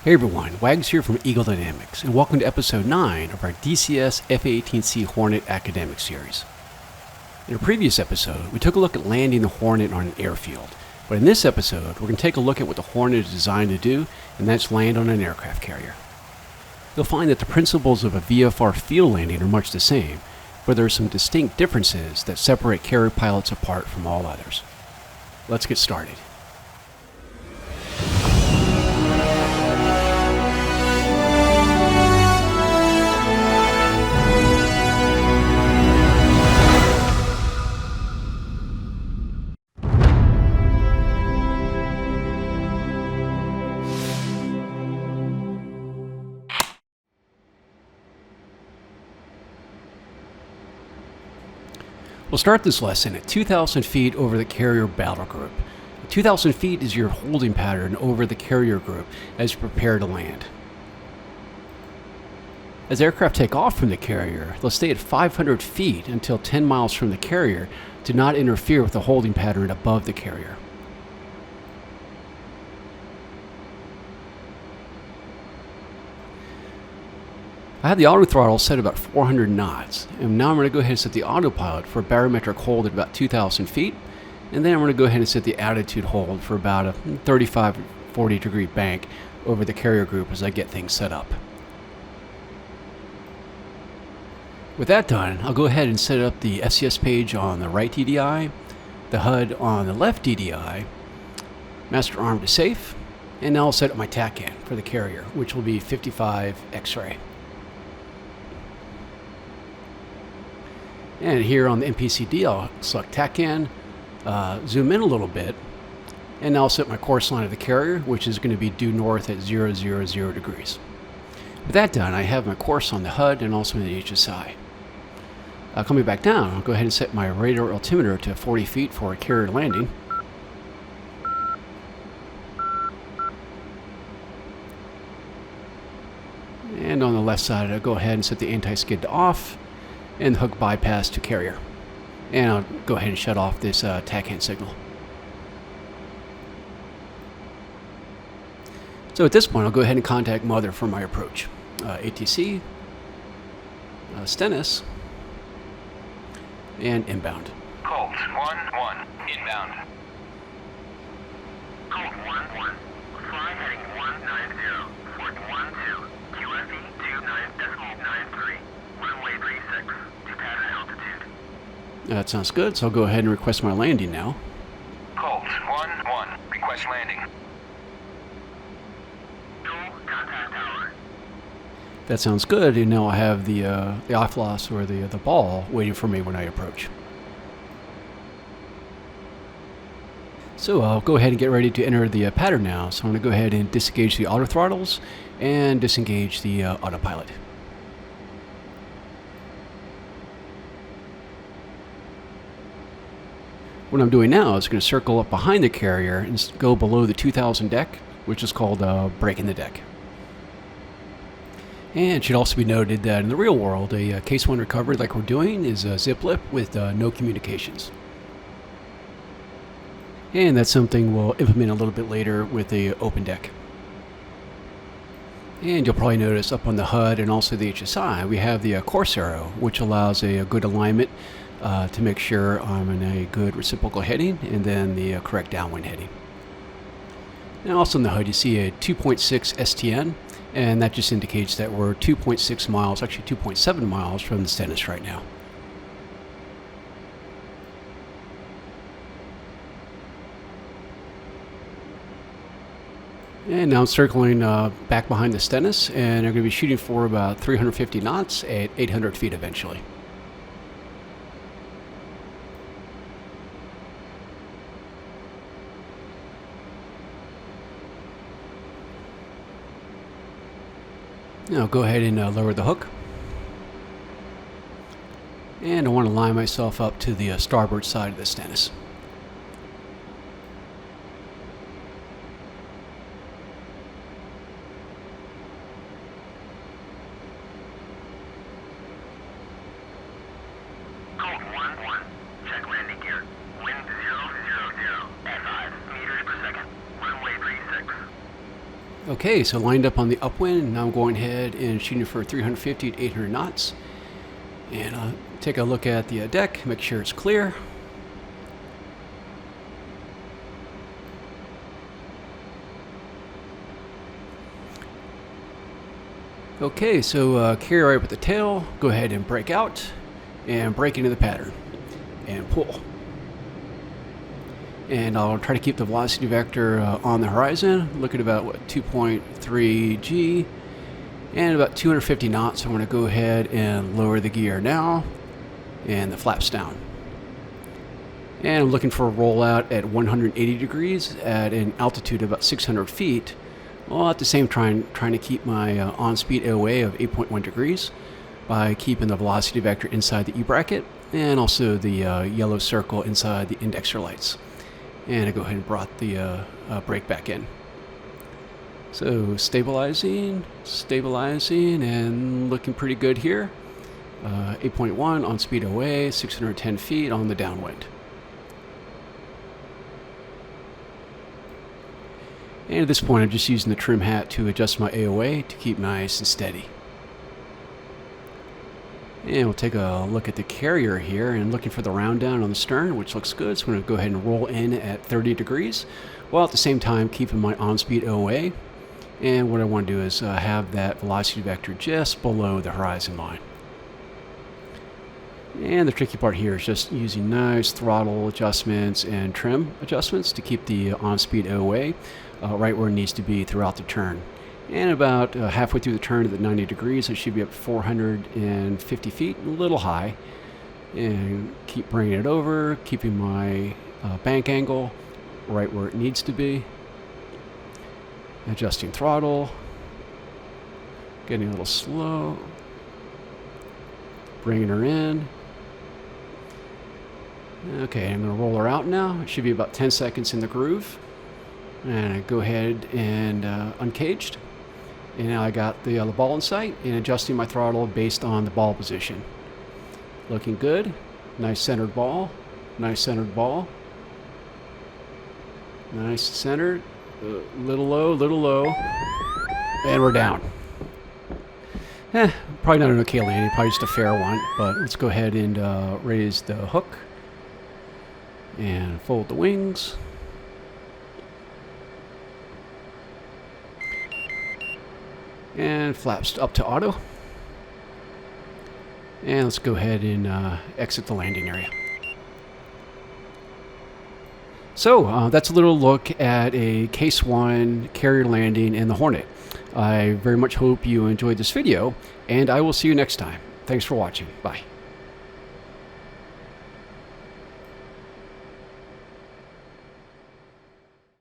Hey everyone, Wags here from Eagle Dynamics, and welcome to episode 9 of our DCS A-18C Hornet academic series. In a previous episode, we took a look at landing the Hornet on an airfield, but in this episode, we're going to take a look at what the Hornet is designed to do, and that's land on an aircraft carrier. You'll find that the principles of a VFR field landing are much the same, but there are some distinct differences that separate carrier pilots apart from all others. Let's get started. We'll start this lesson at 2,000 feet over the carrier battle group. 2,000 feet is your holding pattern over the carrier group as you prepare to land. As aircraft take off from the carrier, they'll stay at 500 feet until 10 miles from the carrier to not interfere with the holding pattern above the carrier. I have the auto throttle set at about 400 knots, and now I'm going to go ahead and set the autopilot for a barometric hold at about 2,000 feet, and then I'm going to go ahead and set the attitude hold for about a 35-40 degree bank over the carrier group as I get things set up. With that done, I'll go ahead and set up the SCS page on the right DDI, the HUD on the left DDI, master arm to safe, and now I'll set up my TACAN for the carrier, which will be 55 X-ray. And here on the MPCD, I'll select TACAN, zoom in a little bit, and now I'll set my course line of the carrier, which is going to be due north at 000 degrees. With that done, I have my course on the HUD and also in the HSI. Coming back down, I'll go ahead and set my radar altimeter to 40 feet for a carrier landing. And on the left side, I'll go ahead and set the anti-skid to off, and the hook bypass to carrier. And I'll go ahead and shut off this TACAN signal. So at this point, I'll go ahead and contact Mother for my approach. ATC, Stennis, and inbound. Colt 1-1, inbound. Colt 1-1, fly heading 190, Fort 12, QFE 29.93, runway 36. That sounds good, so I'll go ahead and request my landing now. Colt 1-1, request landing. Dual contact tower. That sounds good, and now I have the IFLOS or the ball waiting for me when I approach. So I'll go ahead and get ready to enter the pattern now. So I'm going to go ahead and disengage the auto throttles and disengage the autopilot. What I'm doing now is going to circle up behind the carrier and go below the 2000 deck, which is called breaking the deck. And it should also be noted that in the real world, a case 1 recovery like we're doing is a zip lip with no communications. And that's something we'll implement a little bit later with the open deck. And you'll probably notice up on the HUD and also the HSI, we have the course arrow, which allows a good alignment to make sure I'm in a good reciprocal heading and then the correct downwind heading. And also in the HUD you see a 2.6 STN, and that just indicates that we're 2.6 miles, actually 2.7 miles from the Stennis right now. And now I'm circling back behind the Stennis, and I'm going to be shooting for about 350 knots at 800 feet eventually. Now go ahead and lower the hook. And I want to line myself up to the starboard side of the Stennis. Colt 1-1, check landing gear. Wind 000, at 5 meters per second. Runway 36. Okay, so lined up on the upwind, now I'm going ahead and shooting for 350 to 800 knots. And I'll take a look at the deck, make sure it's clear. Okay, so carry right with the tail, go ahead and break out and break into the pattern and pull. And I'll try to keep the velocity vector on the horizon, look at about 2.3 G and about 250 knots. I'm going to go ahead and lower the gear now and the flaps down. And I'm looking for a rollout at 180 degrees at an altitude of about 600 feet. Well, at the same time, trying to keep my on-speed AOA of 8.1 degrees by keeping the velocity vector inside the E bracket and also the yellow circle inside the indexer lights. And I go ahead and brought the brake back in. So stabilizing, and looking pretty good here. 8.1 on-speed AOA, 610 feet on the downwind. And at this point, I'm just using the trim hat to adjust my AOA to keep nice and steady. And we'll take a look at the carrier here and looking for the round down on the stern, which looks good. So I'm going to go ahead and roll in at 30 degrees, while at the same time keeping my on-speed AOA. And what I want to do is have that velocity vector just below the horizon line. And the tricky part here is just using nice throttle adjustments and trim adjustments to keep the on-speed AOA right where it needs to be throughout the turn. And about halfway through the turn at the 90 degrees, it should be up 450 feet, a little high. And keep bringing it over, keeping my bank angle right where it needs to be. Adjusting throttle, getting a little slow, bringing her in. Okay, I'm going to roll her out now. It should be about 10 seconds in the groove. And I go ahead and uncaged. And now I got the ball in sight and adjusting my throttle based on the ball position. Looking good. Nice centered ball. Nice centered ball. Nice centered. Little low. And we're down. Probably not an okay landing, probably just a fair one. But let's go ahead and raise the hook. And fold the wings. And flaps up to auto. And let's go ahead and exit the landing area. So that's a little look at a Case 1 carrier landing in the Hornet. I very much hope you enjoyed this video, and I will see you next time. Thanks for watching. Bye.